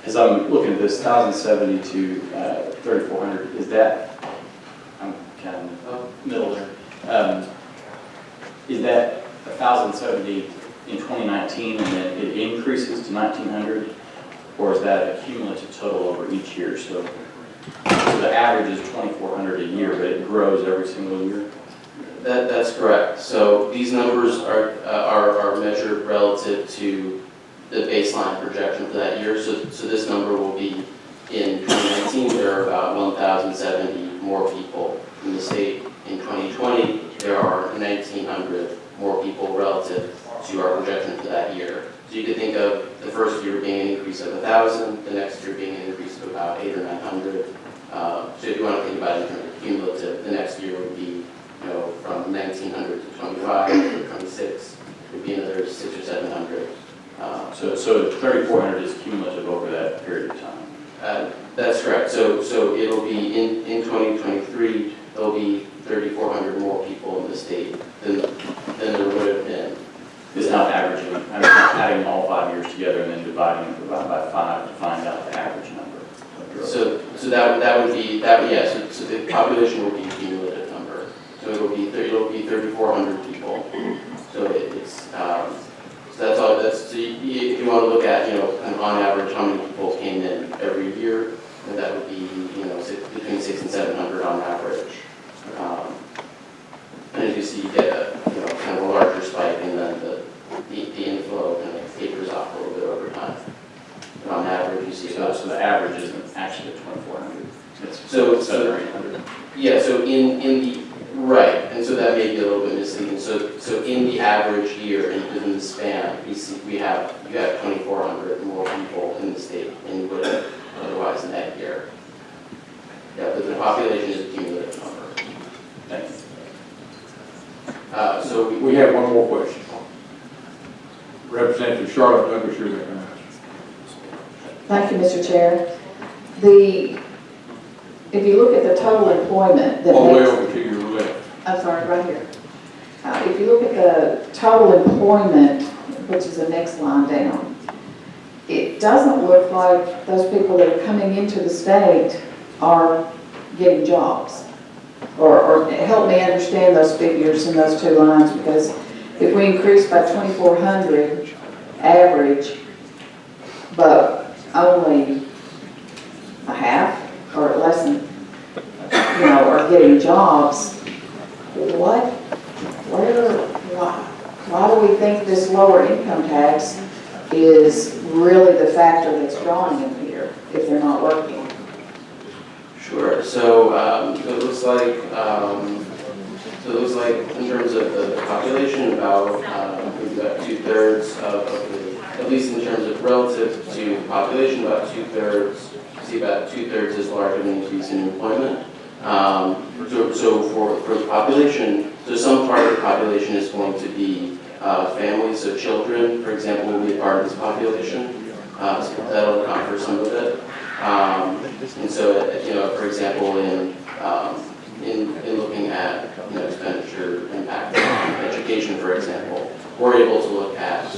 as I'm looking at this 1,070 to 3,400, is that, I'm kind of middle there, is that 1,070 in 2019 and then it increases to 1,900, or is that a cumulative total over each year? So the average is 2,400 a year, but it grows every single year? That's correct. So these numbers are measured relative to the baseline projection for that year. So this number will be in 2019, there are about 1,070 more people in the state. In 2020, there are 1,900 more people relative to our projection for that year. So you could think of the first year being an increase of 1,000, the next year being an increase of about 800 or 900. So if you want to think about it in terms of cumulative, the next year would be, from 1,900 to 25 to 26, would be another 600 or 700. So 3,400 is cumulative over that period of time? That's correct. So it'll be in 2023, there'll be 3,400 more people in the state than there would have been. It's not averaging, I'm not adding all 5 years together and then dividing it by 5 to find out the average number. So that would be, yeah, so the population will be a cumulative number. So it'll be 3,400 people. So it's, so that's all, so if you want to look at, kind of on average how many people came in every year, then that would be, between 600 and 700 on average. And as you see, you get a, kind of a larger spike, and then the inflow kind of tapers off a little bit over time. But on average, you see about. So the average isn't actually 2,400. It's So 700 or 800. Yeah, so in the, right, and so that may be a little bit misleading. So in the average year, and within the span, you have 2,400 more people in the state than you would have otherwise in that year. Yeah, but the population is a cumulative number. Thank you. So we have one more question. Representative Charlotte Douglas, you're recognized. Thank you, Mr. Chair. If you look at the total employment that All the way makes, over to your left. I'm sorry, right here. If you look at the total employment, which is the next line down, it doesn't look like those people that are coming into the state are getting jobs. Or help me understand those figures in those two lines, because if we increase by 2,400 average, but only a half or less than, are getting jobs, why do we think this lower income tax is really the factor that's drawing them here if they're not working? Sure. So it looks like in terms of the population, about we've got 2/3 of the, at least in terms of relative to the population, about 2/3. See, about 2/3 is larger than the increase in employment. So for the population, so some part of the population is going to be families, so children, for example, will be a part of this population. So that'll account for some of it. And so, for example, in looking at expenditure impact on education, for example, we're able to look at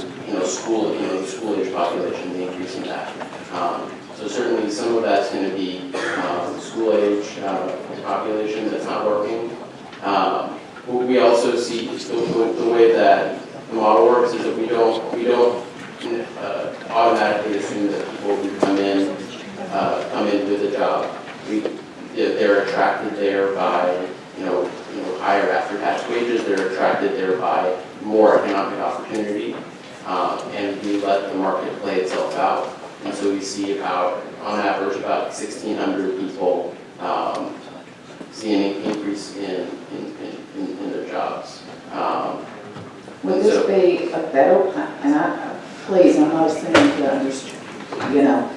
school age population, the increase in that. So certainly some of that's going to be school age population that's not working. We also see the way that the model works is that we don't automatically assume that people who come in with a job. They're attracted there by higher after-tax wages. They're attracted there by more economic opportunity, and we let the market play itself out. And so we see about, on average, about 1,600 people see an increase in their jobs. Would this be a federal, and please, I'm not assuming to understand,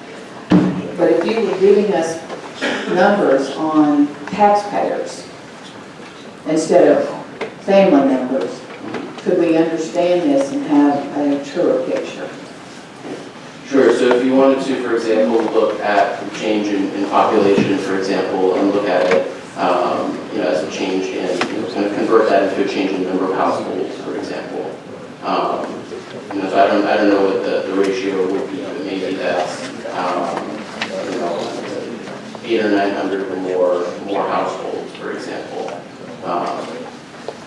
but if you were giving us numbers on taxpayers instead of family members, could we understand this and have a truer picture? Sure. So if you wanted to, for example, look at the change in population, for example, and look at it as a change in, kind of convert that into a change in the number of households, for example. So I don't know what the ratio would be, but maybe that's 800 or 900 or more households, for example.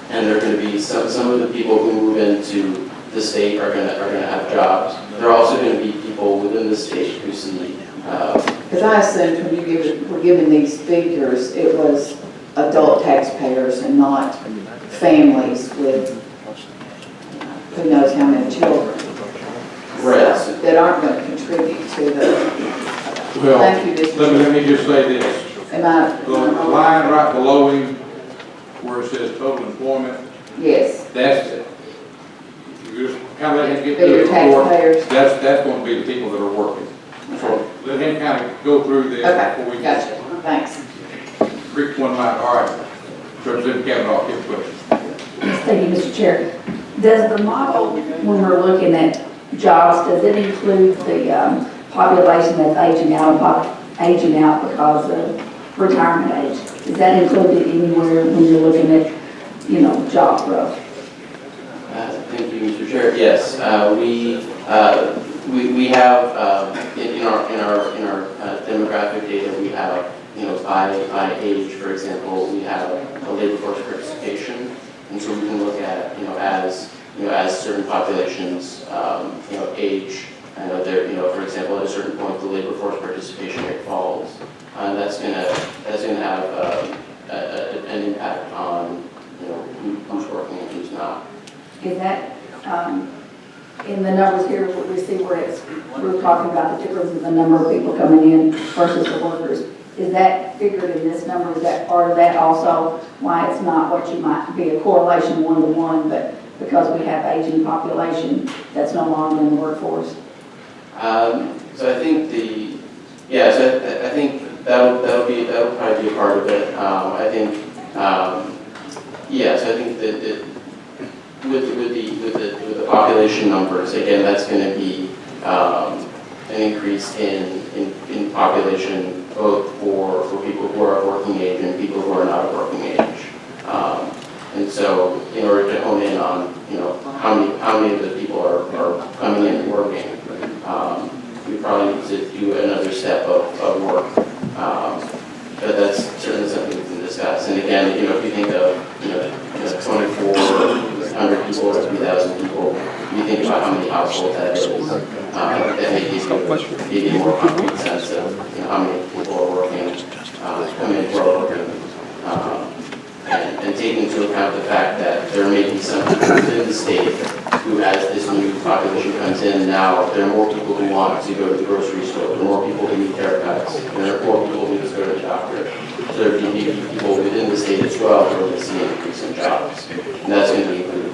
And there are going to be some of the people who move into the state are going to have jobs. There are also going to be people within the state who see. Because I assumed when you were giving these figures, it was adult taxpayers and not families with who knows how many children. Right. So, that aren't going to contribute to the, Well, thank you, Mr. Chair. let me just say this. Am I? The line right below him, where it says total employment, Yes. that's it. You just kind of let him get They're through your the report. taxpayers. That's going to be the people that are working. So let him kind of go through this before Okay, we gotcha. Thanks. Reach one line. All right. Representative Kavanaugh, give a question. Thank you, Mr. Chair. Does the model, when we're looking at jobs, does it include the population that's aging out because of retirement age? Is that included anywhere when you're looking at, job growth? Thank you, Mr. Chair. Yes, we have in our demographic data, we have by age, for example, we have a labor force participation, and so we can look at as certain populations age. I know there for example at a certain point the labor force participation rate falls, and that's gonna have an impact on who's working and who's not. Is that, in the numbers here, what we see where we're talking about the difference in the number of people coming in versus the workers. Is that figured in this number? Is that part of that also? Why it's not what you might be a correlation 1-to-1, but because we have aging population that's no longer in the workforce? So I think I think that'll probably be a part of it. I think so I think that with the population numbers, again, that's going to be an increase in population both for people who are of working age and people who are not of working age. And so in order to hone in on how many of the people are coming in and working, we probably need to do another step of work. But that's certainly something we can discuss. And again, if you think of 2,400 people or 3,000 people, you think about how many households that is. That may give you a more concrete sense of how many people are working, coming into our working, and take into account the fact that there may be some people within the state who, as this new population comes in now, there are more people who want to go to the grocery store, there are more people who need haircuts, there are more people who just go to the doctor. So there may be people within the state as well who are going to see an increase in jobs, and that's going to be included